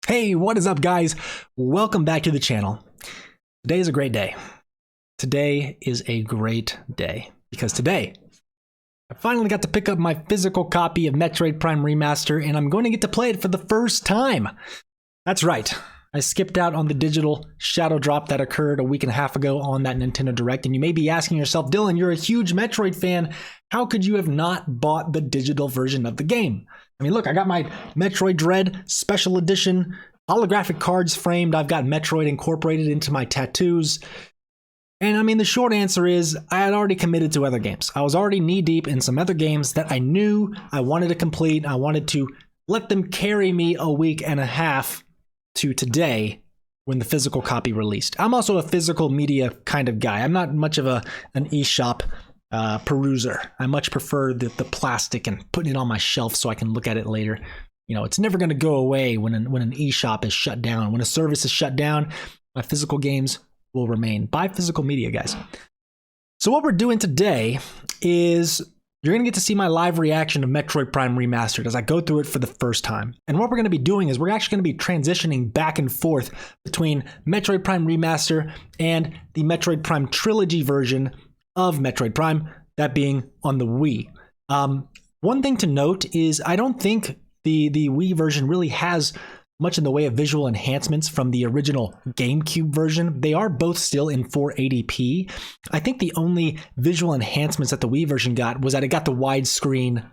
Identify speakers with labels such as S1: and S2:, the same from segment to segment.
S1: Hey, what is up, guys? Welcome back to the channel. Today is a great day. Today is a great day because today I finally got to pick up my physical copy of Metroid Prime Remaster, and I'm going to get to play it for the first time. That's right. I skipped out on the digital shadow drop that occurred a week and a half ago on that Nintendo Direct, and you may be asking yourself, Dylan, you're a huge Metroid fan. How could you have not bought the digital version of the game? I mean, look, I got my Metroid Dread Special Edition holographic cards framed. I've got Metroid incorporated into my tattoos. And I mean, the short answer is I had already committed to other games. I was already knee-deep in some other games that I knew I wanted to complete. I wanted to let them carry me a week and a half to today when the physical copy released. I'm also a physical media kind of guy. I'm not much of an eShop peruser. I much prefer the plastic and putting it on my shelf so I can look at it later. You know, it's never going to go away when an eShop is shut down. When a service is shut down, my physical games will remain. Buy physical media, guys. So what we're doing today is you're going to get to see my live reaction of Metroid Prime Remastered as I go through it for the first time. And what we're going to be doing is we're actually going to be transitioning back and forth between Metroid Prime Remaster and the Metroid Prime Trilogy version of Metroid Prime, that being on the Wii. One thing to note is I don't think the Wii version really has much in the way of visual enhancements from the original GameCube version. They are both still in 480p. I think the only visual enhancements that the Wii version got was that it got the widescreen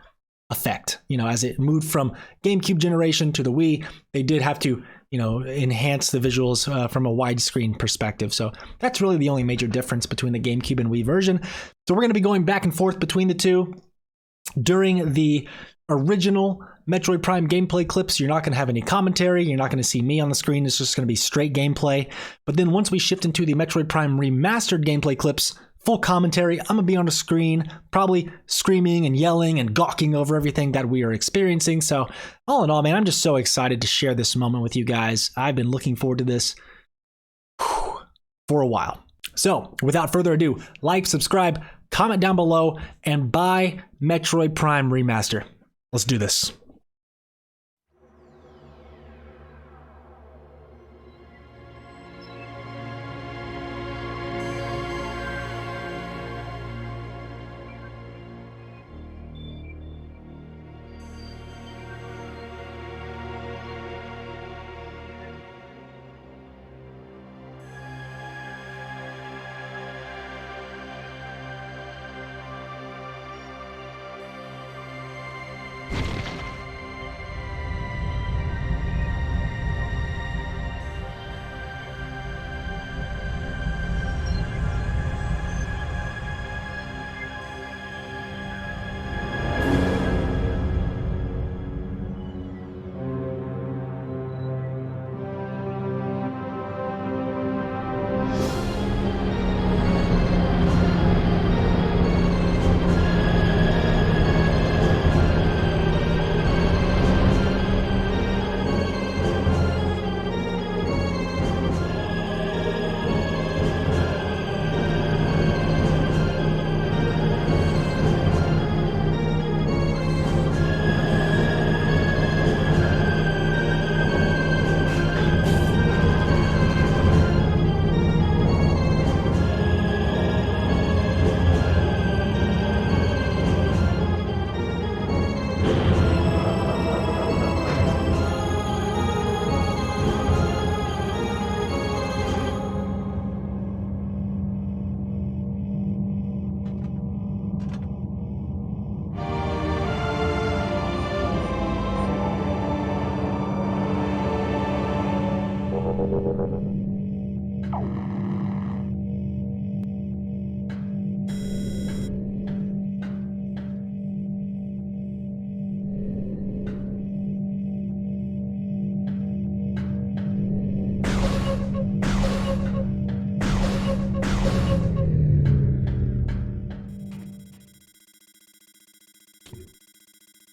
S1: effect. You know, as it moved from GameCube generation to the Wii, they did have to, you know, enhance the visuals from a widescreen perspective. So that's really the only major difference between the GameCube and Wii version. So we're going to be going back and forth between the two. During the original Metroid Prime gameplay clips, you're not going to have any commentary. You're not going to see me on the screen. It's just going to be straight gameplay. But then once we shift into the Metroid Prime Remastered gameplay clips, full commentary, I'm going to be on the screen, probably screaming and yelling and gawking over everything that we are experiencing. So all in all, man, I'm just so excited to share this moment with you guys. I've been looking forward to this for a while. So without further ado, like, subscribe, comment down below, and buy Metroid Prime Remaster. Let's do this.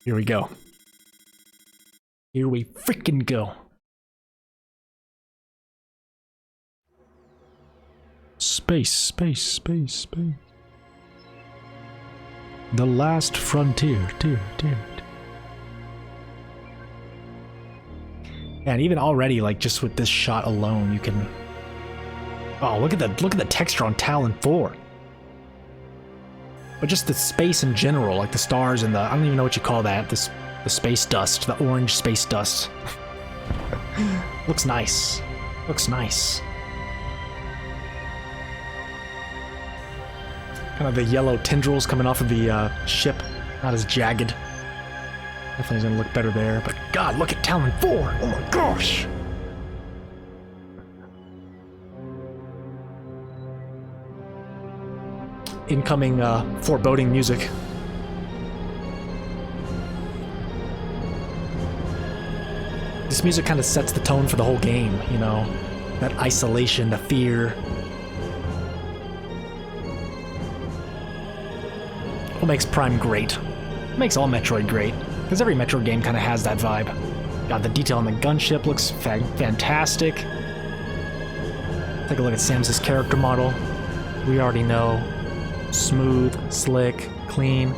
S1: Here we go. Here we freaking go. Space, space, space, space. The last frontier, dear. And even already, like just with this shot alone, you can. Oh, look at the texture on Talon 4. But just the space in general, like the stars and I don't even know what you call that. The space dust, the orange space dust. Looks nice. Looks nice. Kind of the yellow tendrils coming off of the ship, not as jagged. Definitely gonna look better there, but God, look at Talon 4! Oh my gosh! Incoming foreboding music. This music kind of sets the tone for the whole game, you know? That isolation, the fear. What makes Prime great? What makes all Metroid great? Because every Metroid game kind of has that vibe. God, the detail on the gunship looks fantastic. Take a look at Samus's character model. We already know. Smooth, slick, clean.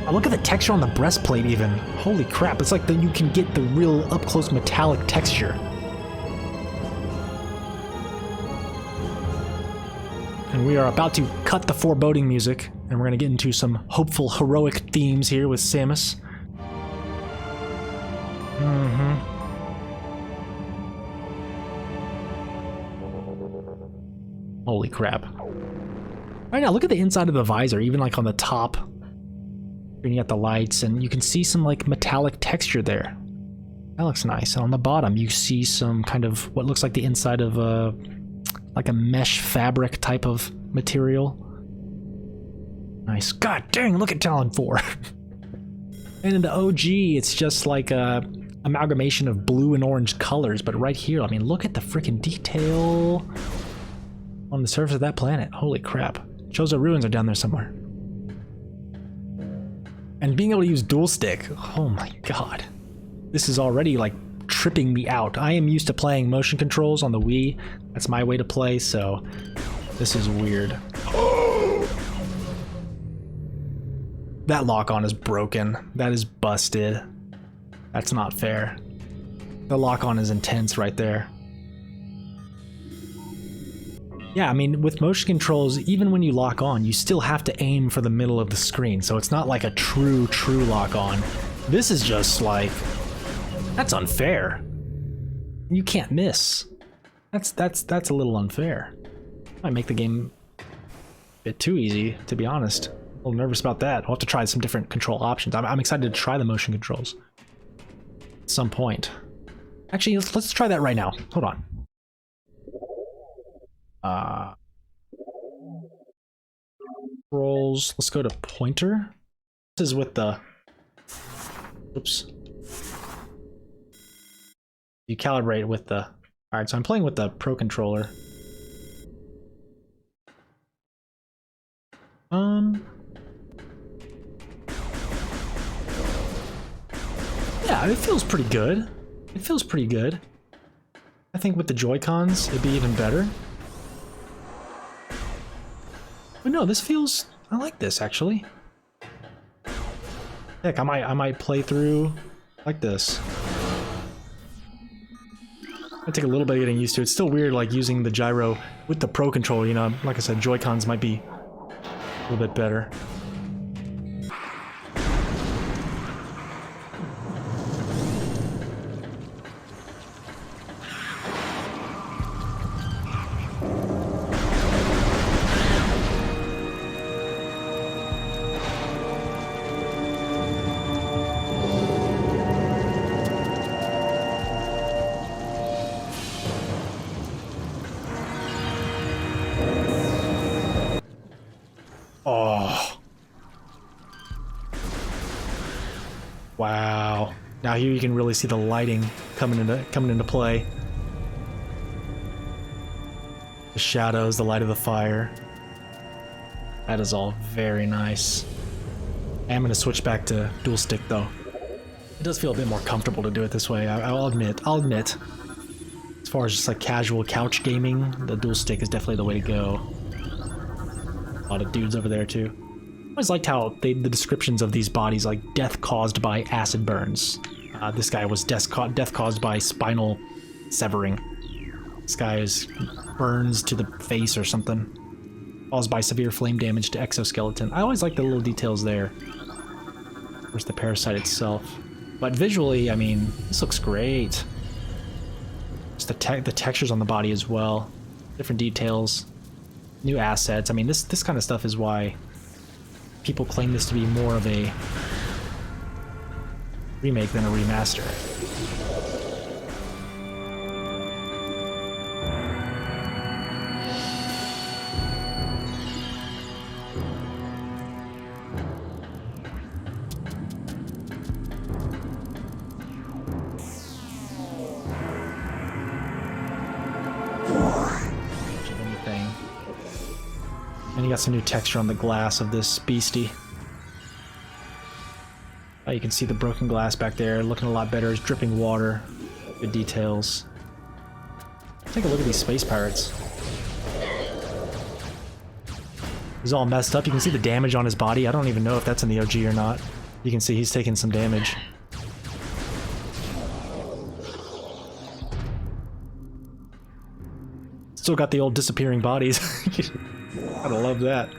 S1: Oh, look at the texture on the breastplate even. Holy crap, it's like you can get the real up-close metallic texture. And we are about to cut the foreboding music, and we're going to get into some hopeful, heroic themes here with Samus. Holy crap. Right now, look at the inside of the visor, even like on the top. Bringing out the lights, and you can see some like metallic texture there. That looks nice. And on the bottom, you see some kind of what looks like the inside of like a mesh fabric type of material. Nice. God dang, look at Talon 4. And in the OG, it's just like a amalgamation of blue and orange colors, but right here, I mean, look at the freaking detail on the surface of that planet. Holy crap. Chozo ruins are down there somewhere. And being able to use dual stick, oh my god. This is already like tripping me out. I am used to playing motion controls on the Wii. That's my way to play, so this is weird. That lock-on is broken. That is busted. That's not fair. The lock-on is intense right there. Yeah, I mean, with motion controls, even when you lock on, you still have to aim for the middle of the screen, so it's not like a true lock-on. This is just like... that's unfair. You can't miss. That's a little unfair. Might make the game a bit too easy, to be honest. A little nervous about that. I'll have to try some different control options. I'm excited to try the motion controls at some point. Actually, let's try that right now. Hold on. Controls. Let's go to pointer. This is with the... oops. You calibrate with the... Alright, so I'm playing with the Pro Controller. Yeah, it feels pretty good. It feels pretty good. I think with the Joy-Cons, it'd be even better. But no, this feels... I like this, actually. Heck, I might play through like this. It'll take a little bit of getting used to. It's still weird, like, using the gyro with the Pro Controller, you know? Like I said, Joy-Cons might be a little bit better. Oh. Wow. Now here you can really see the lighting coming into play. The shadows, the light of the fire. That is all very nice. I am going to switch back to dual stick though. It does feel a bit more comfortable to do it this way. I'll admit. As far as just like casual couch gaming, the dual stick is definitely the way to go. A lot of dudes over there too. I always liked how the descriptions of these bodies, like death caused by acid burns. This guy was death caused by spinal severing. This guy is burns to the face or something. Caused by severe flame damage to exoskeleton. I always like the little details there. Where's the parasite itself? But visually, I mean, this looks great. Just the textures on the body as well. Different details. New assets. I mean, this kind of stuff is why people claim this to be more of a remake than a remaster. And you got some new texture on the glass of this beastie. Oh, you can see the broken glass back there, looking a lot better. It's dripping water. Good details. Take a look at these space pirates. He's all messed up. You can see the damage on his body. I don't even know if that's in the OG or not. You can see he's taking some damage. Still got the old disappearing bodies. Gotta love that.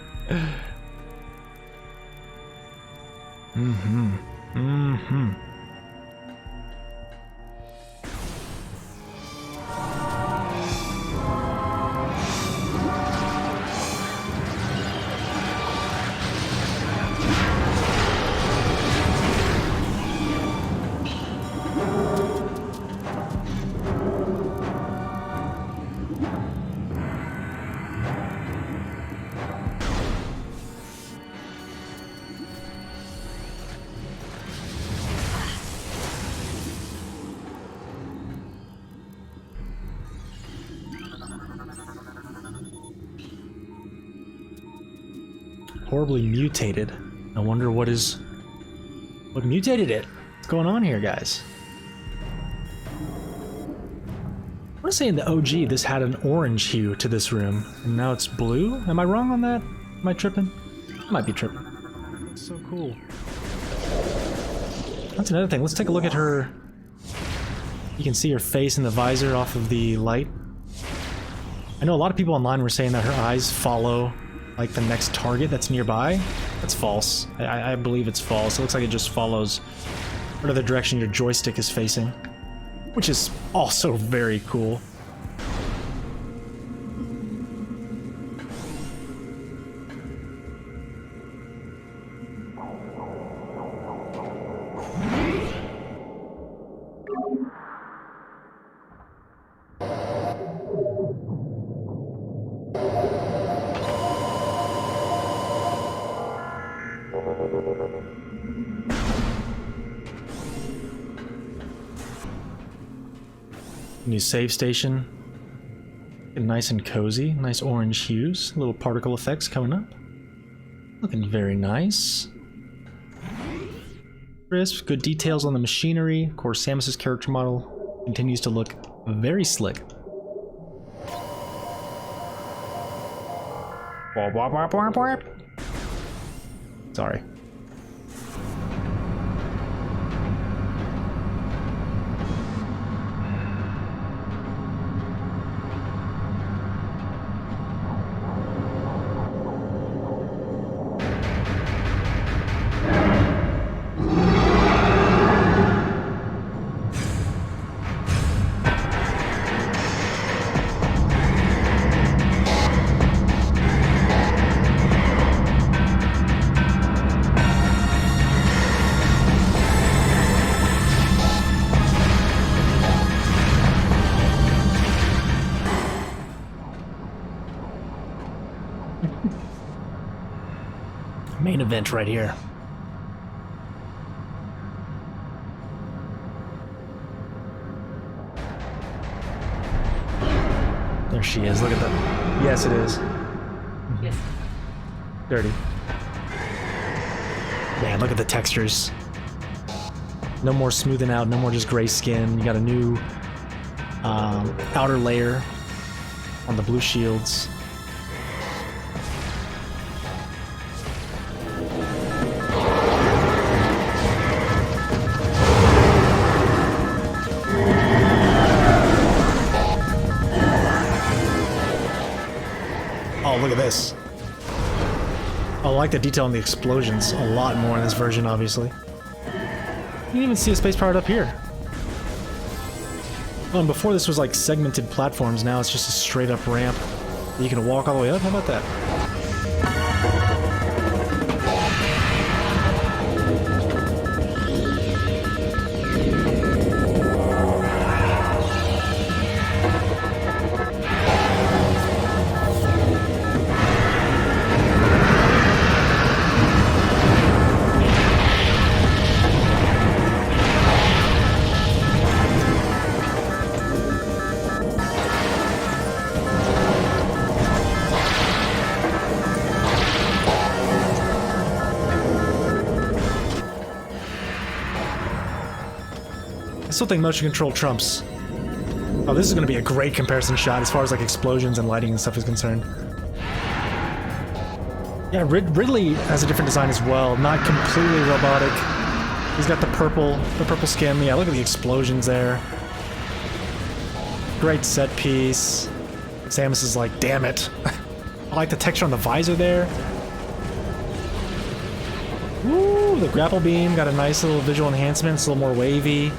S1: Horribly mutated. I wonder what mutated it? What's going on here, guys? I want to say in the OG this had an orange hue to this room, and now it's blue? Am I wrong on that? Am I tripping? I might be tripping. Looks so cool. That's another thing. Let's take a look at her. You can see her face in the visor off of the light. I know a lot of people online were saying that her eyes follow like the next target that's nearby. That's false. I believe it's false. It looks like it just follows whatever direction your joystick is facing, which is also very cool. New save station. Nice and cozy. Nice orange hues. Little particle effects coming up. Looking very nice. Crisp. Good details on the machinery. Of course, Samus's character model continues to look very slick. Sorry. Main event right here. There she is. Look at that. Yes, it is.
S2: Yes.
S1: Dirty. Man, look at the textures. No more smoothing out, no more just gray skin. You got a new outer layer on the blue shields. look at this. I like the detail on the explosions a lot more in this version, obviously. You can even see a space powered up here. Oh, and before this was like segmented platforms, now it's just a straight up ramp. You can walk all the way up, how about that? I still think motion control trumps. Oh, this is going to be a great comparison shot as far as like explosions and lighting and stuff is concerned. Yeah, Ridley has a different design as well, not completely robotic. He's got the purple skin. Yeah, look at the explosions there. Great set piece. Samus is like, damn it. I like the texture on the visor there. Woo, the grapple beam got a nice little visual enhancement. It's a little more wavy.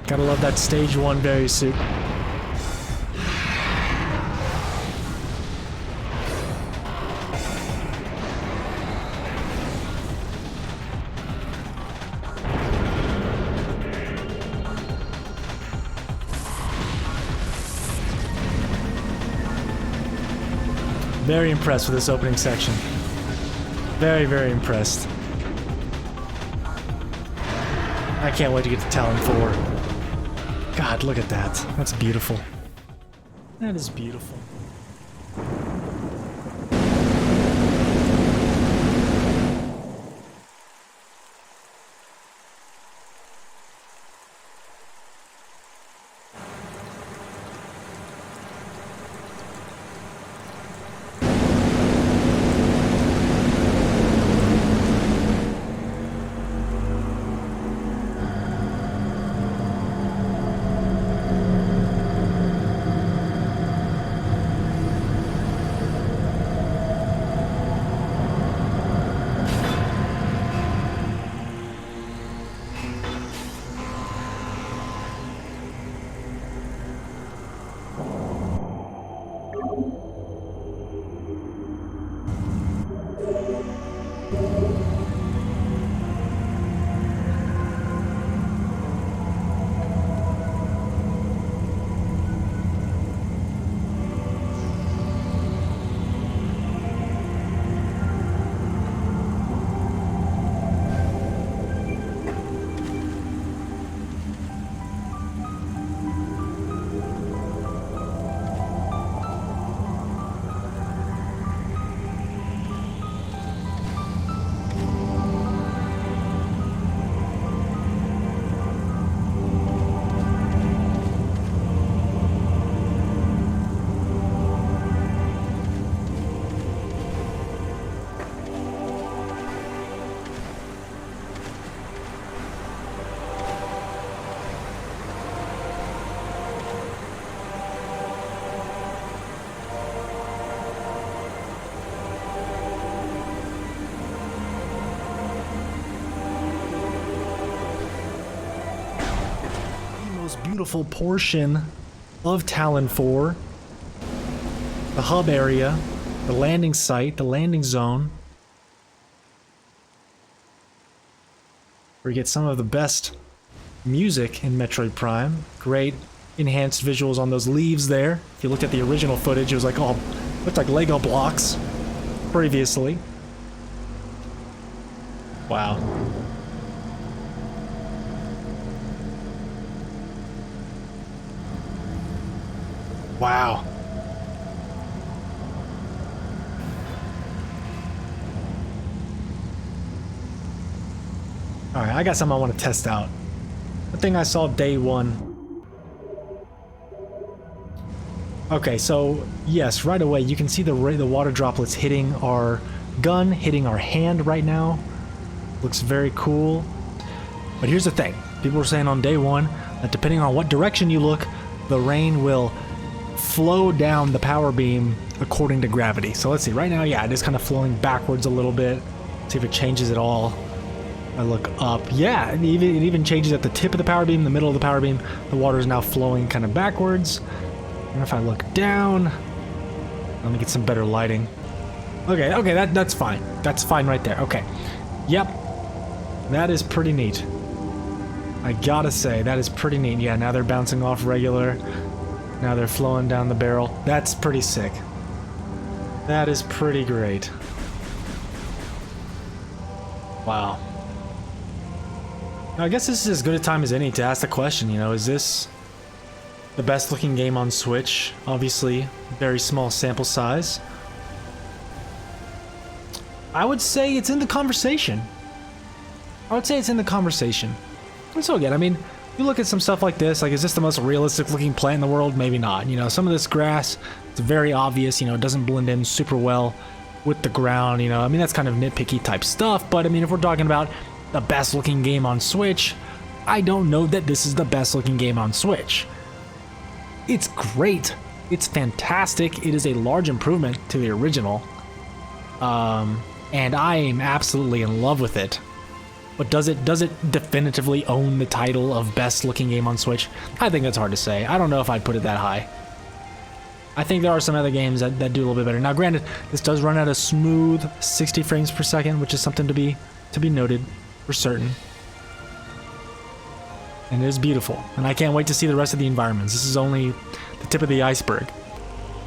S1: Gotta love that stage 1 berry suit. Very impressed with this opening section. Very, very impressed. I can't wait to get to Talon 4. God, look at that. That's beautiful. That is beautiful. Beautiful portion of Talon 4. The hub area, the landing site, the landing zone. Where you get some of the best music in Metroid Prime. Great enhanced visuals on those leaves there. If you looked at the original footage, it was like all looked like Lego blocks previously. Wow. Wow. All right, I got something I want to test out. The thing I saw day one. Okay, so yes, right away you can see the water droplets hitting our gun, hitting our hand right now. Looks very cool. But here's the thing. People were saying on day one that depending on what direction you look, the rain will flow down the power beam according to gravity. So let's see. Right now, yeah, it is kind of flowing backwards a little bit. See if it changes at all. I look up. Yeah, it even changes at the tip of the power beam, the middle of the power beam. The water is now flowing kind of backwards. And if I look down, let me get some better lighting. Okay, that's fine. That's fine right there. Okay. Yep. That is pretty neat. I gotta say, that is pretty neat. Yeah, now they're bouncing off regular. Now they're flowing down the barrel. That's pretty sick. That is pretty great. Wow. Now, I guess this is as good a time as any to ask the question, you know, is this the best looking game on Switch? Obviously, very small sample size. I would say it's in the conversation. And so again, I mean, you look at some stuff like this, like, is this the most realistic looking plant in the world? Maybe not. You know, some of this grass, it's very obvious, you know, it doesn't blend in super well with the ground, you know. I mean, that's kind of nitpicky type stuff, but I mean, if we're talking about the best looking game on Switch, I don't know that this is the best looking game on Switch. It's great. It's fantastic. It is a large improvement to the original. And I am absolutely in love with it. But does it definitively own the title of best looking game on Switch? I think that's hard to say. I don't know if I'd put it that high. I think there are some other games that do a little bit better. Now granted, this does run at a smooth 60 frames per second, which is something to be noted for certain. And it is beautiful. And I can't wait to see the rest of the environments. This is only the tip of the iceberg.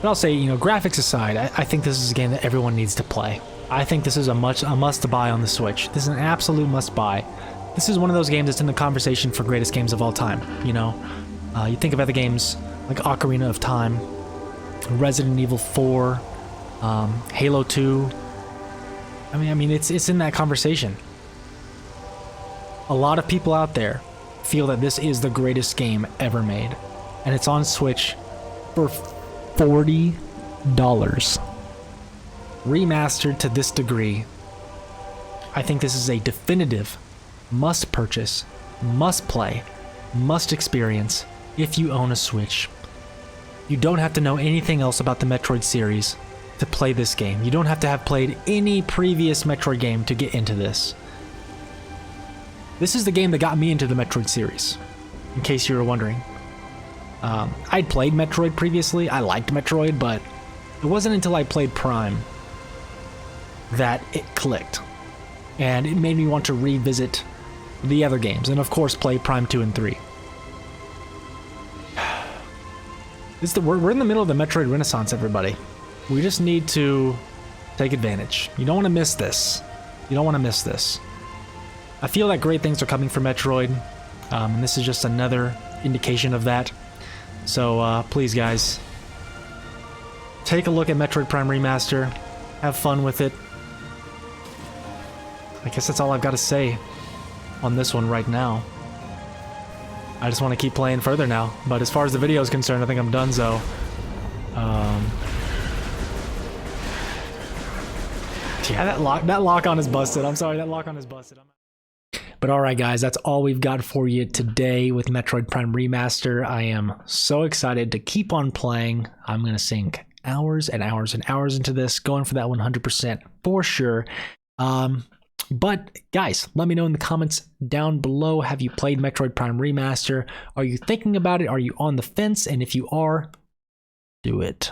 S1: But I'll say, you know, graphics aside, I think this is a game that everyone needs to play. I think this is a must-buy on the Switch. This is an absolute must-buy. This is one of those games that's in the conversation for greatest games of all time, you know? You think of other games like Ocarina of Time, Resident Evil 4, Halo 2. I mean, it's in that conversation. A lot of people out there feel that this is the greatest game ever made, and it's on Switch for $40. Remastered to this degree, I think this is a definitive must purchase, must play, must experience if you own a Switch. You don't have to know anything else about the Metroid series to play this game. You don't have to have played any previous Metroid game to get into this. This is the game that got me into the Metroid series, in case you were wondering. I'd played Metroid previously. I liked Metroid, but it wasn't until I played Prime that it clicked. And it made me want to revisit the other games, and of course play Prime 2 and 3. We're in the middle of the Metroid Renaissance, everybody. We just need to take advantage. You don't want to miss this. You don't want to miss this. I feel that great things are coming for Metroid, and this is just another indication of that. So please, guys, take a look at Metroid Prime Remaster. Have fun with it. I guess that's all I've got to say on this one right now. I just want to keep playing further now, but as far as the video is concerned, I think I'm done, so. Yeah, that lock on is busted. I'm sorry, that lock on is busted. But alright guys, that's all we've got for you today with Metroid Prime Remaster. I am so excited to keep on playing. I'm going to sink hours and hours and hours into this, going for that 100% for sure. But guys, let me know in the comments down below, have you played Metroid Prime Remaster? Are you thinking about it? Are you on the fence? And if you are, do it.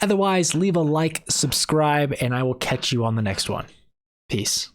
S1: Otherwise, leave a like, subscribe, and I will catch you on the next one. Peace.